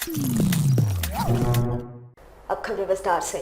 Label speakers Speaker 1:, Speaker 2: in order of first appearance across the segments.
Speaker 1: अब खबर विस्तार से।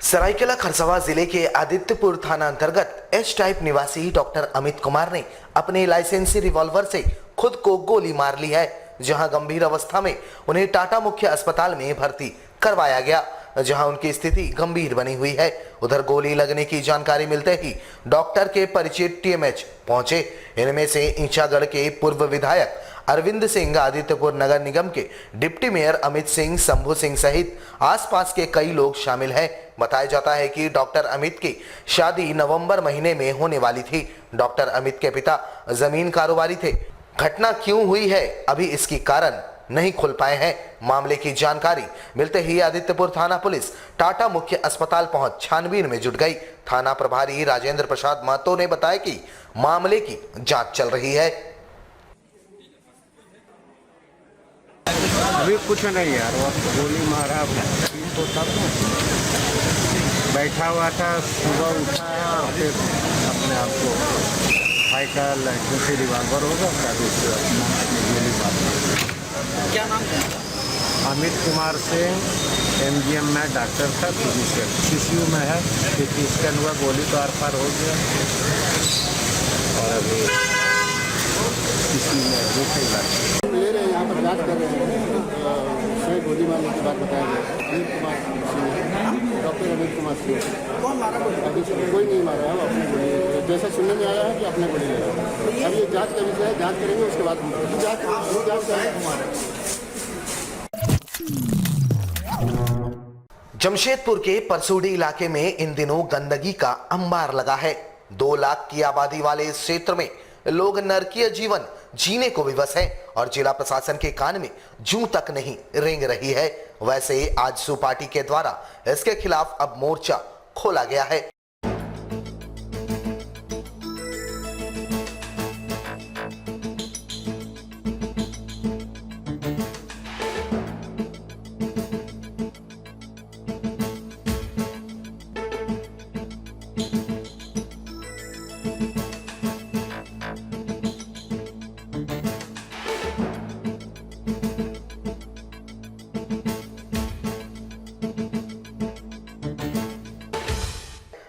Speaker 2: सरायकेला खरसावां जिले के आदित्यपुर थाना अंतर्गत एच टाइप निवासी डॉक्टर अमित कुमार ने अपने लाइसेंसी रिवॉल्वर से खुद को गोली मार ली है, जहां गंभीर अवस्था में उन्हें टाटा मुख्य अस्पताल में भर्ती करवाया गया, जहां उनकी स्थिति गंभीर बनी हुई है। उधर गोली लगने की जानकारी मिलते ही डॉक्टर के परिचित टीएमएच पहुंचे। इनमें से ईंचागढ़ के पूर्व विधायक अरविंद सिंह, आदित्यपुर नगर निगम के डिप्टी मेयर अमित सिंह, शंभू सिंह सहित आसपास के कई लोग शामिल हैं। बताया जाता है कि डॉक्टर अमित की शादी नवंबर महीने में होने वाली थी। डॉक्टर अमित के पिता जमीन कारोबारी थे। घटना क्यों हुई है, अभी इसकी कारण नहीं खुल पाए हैं। मामले की जानकारी मिलते ही आदित्यपुर थाना पुलिस टाटा मुख्य अस्पताल पहुंच छानबीन में जुट गई। थाना प्रभारी राजेंद्र प्रसाद महतो ने बताया कि मामले की जांच चल रही है।
Speaker 3: अभी कुछ नहीं यार, वो गोली मारा तो तब बैठा हुआ था, सुबह उठाया और फिर अपने आप को भाई का लाइसेंसी रिवॉल्वर होगा गोली मारा।
Speaker 4: क्या नाम है?
Speaker 3: अमित कुमार सिंह, एमजीएम में डॉक्टर था, फिजिशियन सीसीयू में है। क्योंकि स्कैन हुआ, गोली तो आर पार हो गया और अभी सीसीयू में देखेगा।
Speaker 5: ले रहे हैं, यहाँ पर जाँच कर रहे हैं। से गोली मारने की बात बताया गया। अमित कुमार सिंह, डॉक्टर अमित कुमार सिंह।
Speaker 4: कौन मारा गोली?
Speaker 5: अभी से कोई नहीं मारा है, वो अपने गोली, जैसा सुनने में आया है कि अपने गोली ले रहा है। अब ये जाँच का विषय है, जाँच करेंगे, उसके बाद जाँच करेंगे।
Speaker 2: जमशेदपुर के परसूडी इलाके में इन दिनों गंदगी का अंबार लगा है। 2 लाख की आबादी वाले इस क्षेत्र में लोग नरकीय जीवन जीने को विवश हैं और जिला प्रशासन के कान में जूं तक नहीं रेंग रही है। वैसे आजसू पार्टी के द्वारा इसके खिलाफ अब मोर्चा खोला गया है।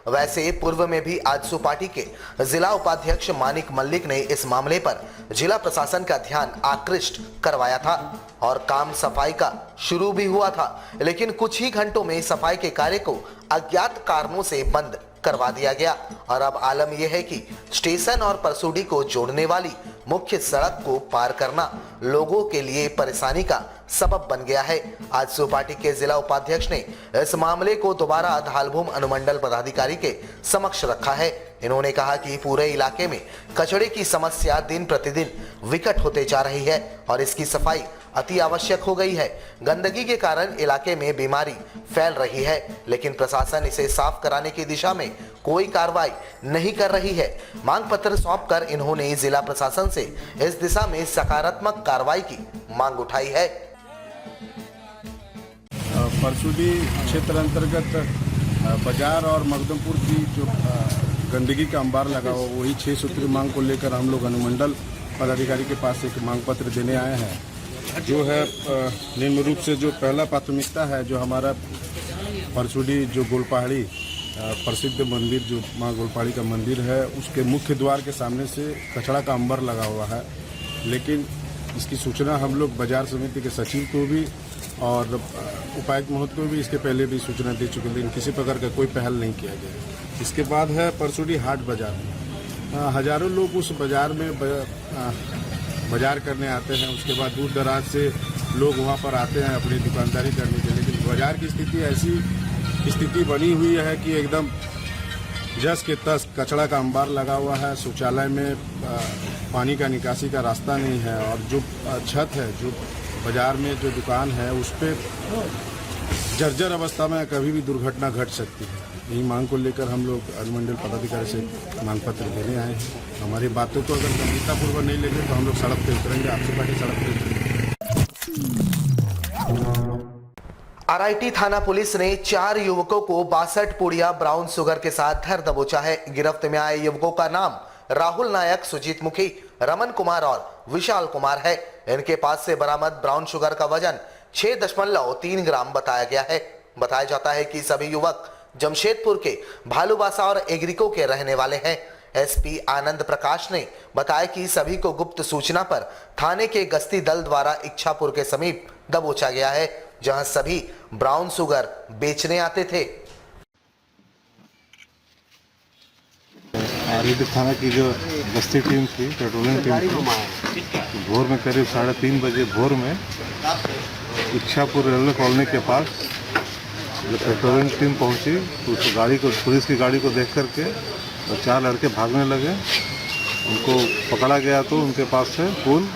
Speaker 2: वैसे पूर्व में भी आजसू पार्टी के जिला उपाध्यक्ष मानिक मल्लिक ने इस मामले पर जिला प्रशासन का ध्यान आकृष्ट करवाया था और काम सफाई का शुरू भी हुआ था, लेकिन कुछ ही घंटों में सफाई के कार्य को अज्ञात कारणों से बंद करवा दिया गया और अब आलम यह है कि स्टेशन और परसूडी को जोड़ने वाली मुख्य सड़क को पार करना लोगों के लिए परेशानी का सबब बन गया है। आजसू पार्टी के जिला उपाध्यक्ष ने इस मामले को दोबारा धालभूम अनुमंडल पदाधिकारी के समक्ष रखा है। इन्होंने कहा कि पूरे इलाके में कचरे की समस्या दिन प्रतिदिन विकट होते जा रही है और इसकी सफाई अति आवश्यक हो गई है। गंदगी के कारण इलाके में बीमारी फैल रही है, लेकिन प्रशासन इसे साफ कराने की दिशा में कोई कार्रवाई नहीं कर रही है। मांग पत्र सौंपकर इन्होंने जिला प्रशासन से इस दिशा में सकारात्मक कार्रवाई की मांग उठाई है।
Speaker 6: परसूडी क्षेत्र अंतर्गत बाजार और मखदुमपुर की जो गंदगी का अंबार लगा हुआ, वही 6 सूत्रीय मांग को लेकर हम लोग अनुमंडल पदाधिकारी के पास एक मांग पत्र देने आए हैं। जो है निम्न रूप से जो पहला प्राथमिकता है, जो हमारा परसूडी जो गोलपहाड़ी प्रसिद्ध मंदिर जो माँ गोलपहाड़ी का मंदिर है, उसके मुख्य द्वार के सामने से कचरा का अंबर लगा हुआ है। लेकिन इसकी सूचना हम लोग बाजार समिति के सचिव को भी और उपायुक्त महोदय को भी इसके पहले भी सूचना दे चुके, लेकिन किसी प्रकार का कोई पहल नहीं किया गया। इसके बाद है परसूडी हाट बाजार। हजारों लोग उस बाजार में बाजार करने आते हैं। उसके बाद दूर दराज से लोग वहाँ पर आते हैं अपनी दुकानदारी करने के लिए। लेकिन बाजार की स्थिति ऐसी स्थिति बनी हुई है कि एकदम जस के तस कचरा का अंबार लगा हुआ है। शौचालय में पानी का निकासी का रास्ता नहीं है और जो छत है, जो बाजार में जो दुकान है, उस पर जर्जर अवस्था में कभी भी दुर्घटना घट सकती है। यही मांग को लेकर हम लोग अनुमंडल पदाधिकारी से मांग पत्र देने आए हैं। हमारी बातों को अगर गंभीरतापूर्वक नहीं लेंगे तो हम लोग सड़क पर उतरेंगे, आपसे पार्टी सड़क पर उतरेंगे।
Speaker 2: आरआईटी थाना पुलिस ने 4 युवकों को 62 पुड़िया ब्राउन शुगर के साथ धर दबोचा है। गिरफ्त में आए युवकों का नाम राहुल नायक, सुजीत मुखी, रमन कुमार और विशाल कुमार है। इनके पास से बरामद ब्राउन शुगर का वजन 6.3 ग्राम बताया गया है। बताया जाता है कि सभी युवक जमशेदपुर के भालूबासा और एग्रिको के रहने वाले हैं। एसपी आनंद प्रकाश ने बताया कि सभी को गुप्त सूचना पर थाने के गश्ती दल द्वारा इच्छापुर के समीप दबोचा गया है, जहां सभी ब्राउन शुगर बेचने आते थे।
Speaker 4: आरएडी थाना की जो गश्ती टीम थी, पेट्रोलिंग टीम थी, भोर में करीब 3:30 बजे भोर में इच्छापुर रेलवे कॉलोनी के पास जब पेट्रोलिंग टीम पहुंची तो उस गाड़ी को, पुलिस की गाड़ी को देख करके तो 4 लड़के भागने लगे। उनको पकड़ा गया तो उनके पास से कुल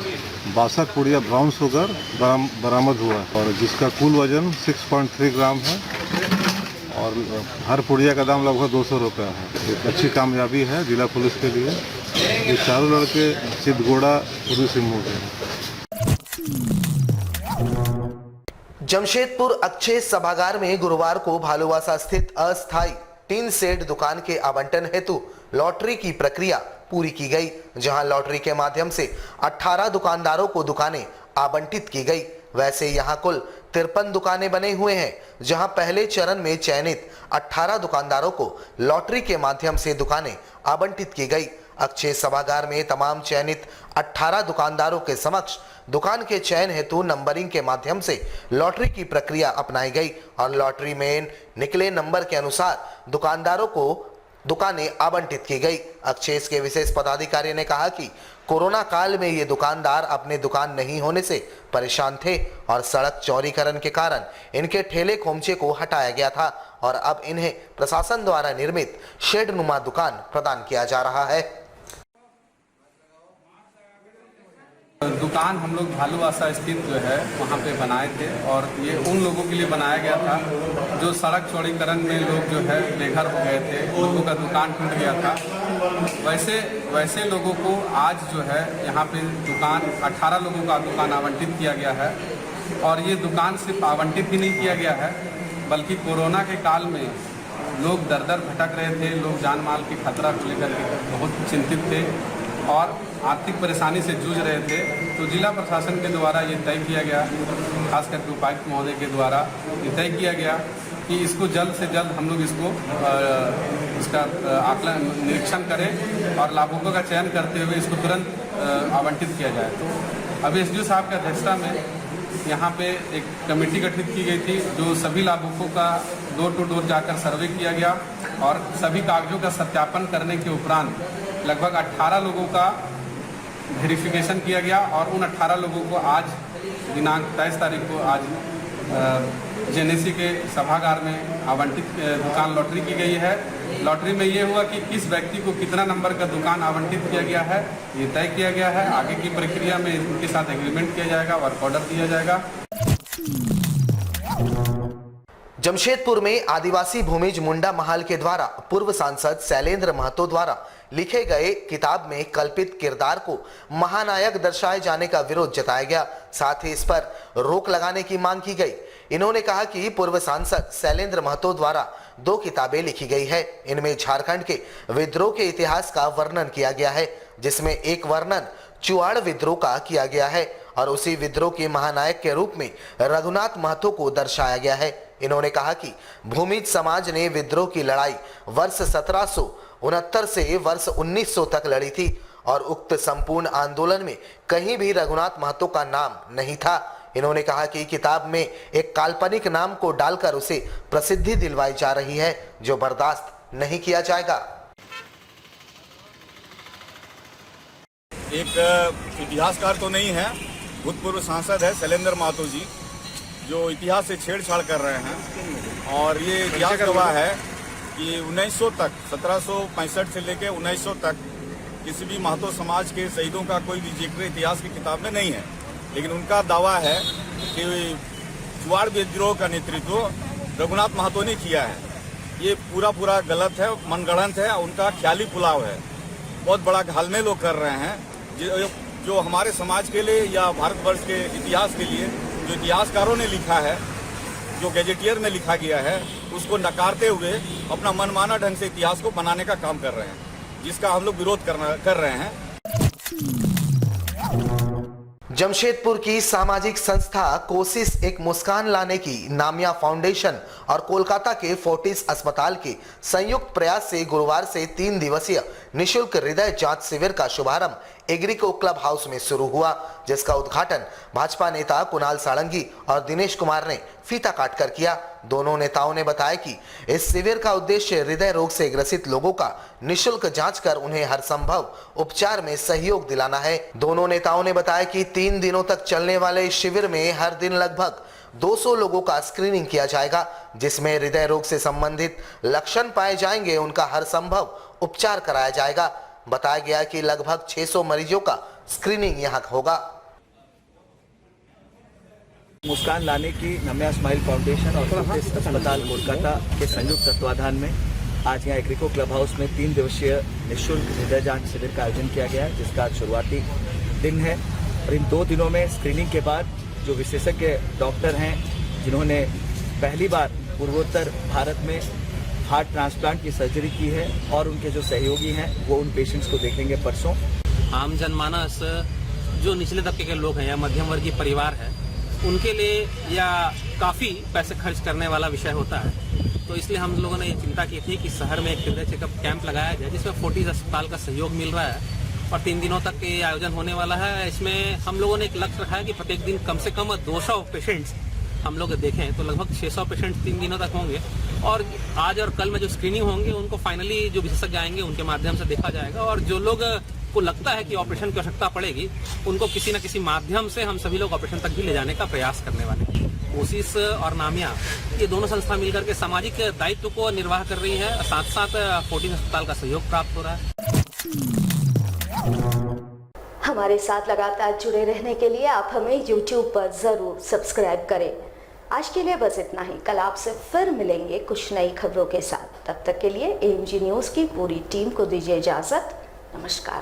Speaker 4: 62 पुड़िया ब्राउन शुगर बरामद हुआ और जिसका कुल वजन 6.3 ग्राम है और हर पुड़िया का दाम लगभग 200 रुपये है। एक अच्छी कामयाबी है जिला पुलिस के लिए। ये चारों लड़के सिद्धगोड़ा पूर्वी सिंहभूम के हैं।
Speaker 2: जमशेदपुर अक्षय सभागार में गुरुवार को भालूबासा स्थित अस्थायी टीन शेड दुकान के आवंटन हेतु लॉटरी की प्रक्रिया पूरी की गई, जहां लॉटरी के माध्यम से 18 दुकानदारों को दुकानें आवंटित की गई। वैसे यहां कुल 53 दुकानें बने हुए हैं, जहां पहले चरण में चयनित 18 दुकानदारों को लॉटरी के माध्यम से दुकानें आवंटित की गई। अक्षय सभागार में तमाम चयनित 18 दुकानदारों के समक्ष दुकान के चयन हेतु नंबरिंग के माध्यम से लॉटरी की प्रक्रिया अपनाई गई और लॉटरी में निकले नंबर के अनुसार दुकानदारों को दुकानें आवंटित की गई। अक्षय के विशेष पदाधिकारी ने कहा कि कोरोना काल में ये दुकानदार अपने दुकान नहीं होने से परेशान थे और सड़क चौड़ीकरण के कारण इनके ठेले खोमचे को हटाया गया था और अब इन्हें प्रशासन द्वारा निर्मित शेड नुमा दुकान प्रदान किया जा रहा है।
Speaker 7: दुकान हम लोग भालूबासा स्थित जो है वहाँ पे बनाए थे और ये उन लोगों के लिए बनाया गया था जो सड़क चौड़ीकरण में लोग जो है बेघर हो गए थे, लोगों का दुकान टूट गया था। वैसे लोगों को आज जो है यहाँ पे दुकान 18 लोगों का दुकान आवंटित किया गया है और ये दुकान सिर्फ आवंटित ही नहीं किया गया है बल्कि कोरोना के काल में लोग दर दर भटक रहे थे, लोग जान माल की खतरा को लेकर के बहुत चिंतित थे और आर्थिक परेशानी से जूझ रहे थे। तो जिला प्रशासन के द्वारा ये तय किया गया, खास करके उपायुक्त महोदय के द्वारा ये तय किया गया कि इसको जल्द से जल्द हम लोग इसका आकलन निरीक्षण करें और लाभुकों का चयन करते हुए इसको तुरंत आवंटित किया जाए। तो अभी एसडीओ साहब की अध्यक्षता में यहाँ पे एक कमेटी गठित की गई थी जो सभी लाभुकों का डोर टू डोर जाकर सर्वे किया गया और सभी कागजों का सत्यापन करने के उपरांत लगभग 18 लोगों का वेरिफिकेशन किया गया और उन 18 लोगों को आज दिनांक 23 तारीख को आज जेएनएसी के सभागार में आवंटित दुकान लॉटरी की गई है। लॉटरी में ये हुआ कि किस व्यक्ति को कितना नंबर का दुकान आवंटित किया गया है ये तय किया गया है। आगे की प्रक्रिया में उनके साथ एग्रीमेंट किया जाएगा, वर्क ऑर्डर दिया जाएगा।
Speaker 2: जमशेदपुर में आदिवासी भूमिज मुंडा महाल के द्वारा पूर्व सांसद शैलेंद्र महतो द्वारा लिखे गए किताब में कल्पित किरदार को महानायक दर्शाए जाने का विरोध जताया गया। साथ ही इस पर रोक लगाने की मांग की गई। इन्होंने कहा कि पूर्व सांसद शैलेंद्र महतो द्वारा 2 किताबें लिखी गई है। इनमें झारखंड के विद्रोह के इतिहास का वर्णन किया गया है, जिसमें एक वर्णन चुआड़ विद्रोह का किया गया है और उसी विद्रोह के महानायक के रूप में रघुनाथ महतो को दर्शाया गया है। इन्होंने कहा कि भूमिज समाज ने विद्रोह की लड़ाई वर्ष 1769 से वर्ष 1900 तक लड़ी थी और उक्त संपूर्ण आंदोलन में कहीं भी रघुनाथ महतो का नाम नहीं था। इन्होंने कहा कि किताब में एक काल्पनिक नाम को डालकर उसे प्रसिद्धि दिलवाई जा रही है, जो बर्दाश्त नहीं किया जाएगा।
Speaker 8: एक इतिहासकार तो नहीं है, भूतपूर्व सांसद है शैलेंद्र महतो जी, जो इतिहास से छेड़छाड़ कर रहे हैं और ये इतिहास गवाह है कि 1900 तक 1765 से लेकर 1900 तक किसी भी महतो समाज के शहीदों का कोई भी जिक्र इतिहास की किताब में नहीं है। लेकिन उनका दावा है कि चुआड़ विद्रोह का नेतृत्व रघुनाथ महतो ने किया है। ये पूरा गलत है, मनगढ़ंत है, उनका ख्याली पुलाव है। बहुत बड़ा घालमेल लोग कर रहे हैं जो हमारे समाज के लिए या भारतवर्ष के इतिहास के लिए जो इतिहासकारों ने लिखा है, जो गैजेटियर में लिखा गया है, उसको नकारते हुए अपना मनमाना ढंग से इतिहास को बनाने का काम कर रहे हैं, जिसका हम लोग विरोध कर रहे हैं।
Speaker 2: जमशेदपुर की सामाजिक संस्था कोशिश एक मुस्कान लाने की नामिया फाउंडेशन और कोलकाता के फोर्टिस अस्पताल के संयुक्त प्रयास से गुरुवार से 3 दिवसीय निशुल्क हृदय जांच शिविर का शुभारंभ एग्रीको क्लब हाउस में शुरू हुआ, जिसका उद्घाटन भाजपा नेता कुणाल साळंगी और दिनेश कुमार ने फीता काटकर किया। दोनों नेताओं ने बताया कि इस शिविर का उद्देश्य हृदय रोग से ग्रसित लोगों का निशुल्क जांच कर उन्हें हर संभव उपचार में सहयोग दिलाना है। दोनों नेताओं ने बताया कि 3 दिनों तक चलने वाले इस शिविर में हर दिन लगभग 200 लोगों का स्क्रीनिंग किया जाएगा, जिसमें हृदय रोग से संबंधित लक्षण पाए जाएंगे उनका हर संभव उपचार कराया जाएगा। बताया गया कि लगभग 600 मरीजों का स्क्रीनिंग यहां होगा।
Speaker 9: मुस्कान लाने की नम्या स्माइल फाउंडेशन और फोर्टिस अस्पताल कोलकाता के संयुक्त तत्वाधान में आज यहाँ एग्रीको क्लब हाउस में 3 दिवसीय निःशुल्क हृदय जांच शिविर का आयोजन किया गया है, जिसका आज शुरुआती दिन है। और इन 2 दिनों में स्क्रीनिंग के बाद जो विशेषज्ञ डॉक्टर हैं, जिन्होंने पहली बार पूर्वोत्तर भारत में हार्ट ट्रांसप्लांट की सर्जरी की है और उनके जो सहयोगी हैं वो उन पेशेंट्स को देखेंगे परसों।
Speaker 10: आम जनमानस जो निचले तबके के लोग हैं या मध्यम वर्गीय परिवार है, उनके लिए या काफ़ी पैसे खर्च करने वाला विषय होता है। तो इसलिए हम लोगों ने ये चिंता की थी कि शहर में एक हृदय चेकअप कैंप लगाया जाए, जिसमें फोर्टिस अस्पताल का सहयोग मिल रहा है और 3 दिनों तक ये आयोजन होने वाला है। इसमें हम लोगों ने एक लक्ष्य रखा है कि प्रत्येक दिन कम से कम 200 पेशेंट्स हम लोग देखें, तो लगभग 600 पेशेंट्स 3 दिनों तक होंगे। और आज और कल में जो स्क्रीनिंग होंगे उनको फाइनली जो विशेषज्ञ आएंगे उनके माध्यम से देखा जाएगा, और जो लोग को लगता है कि ऑपरेशन की आवश्यकता पड़ेगी उनको किसी न किसी माध्यम से हम सभी लोग ऑपरेशन तक भी ले जाने का प्रयास करने वाले हैं। कोशिश और नामिया ये दोनों संस्था मिलकर के सामाजिक दायित्व को निर्वाह कर रही है, साथ साथ फोर्टिस अस्पताल का सहयोग प्राप्त हो रहा है।
Speaker 1: हमारे साथ लगातार जुड़े रहने के लिए आप हमें YouTube पर जरूर सब्सक्राइब करें। आज के लिए बस इतना ही। कल आपसे फिर मिलेंगे कुछ नई खबरों के साथ। तब तक के लिए AMG न्यूज़ की पूरी टीम को दीजिए इजाजत। नमस्कार।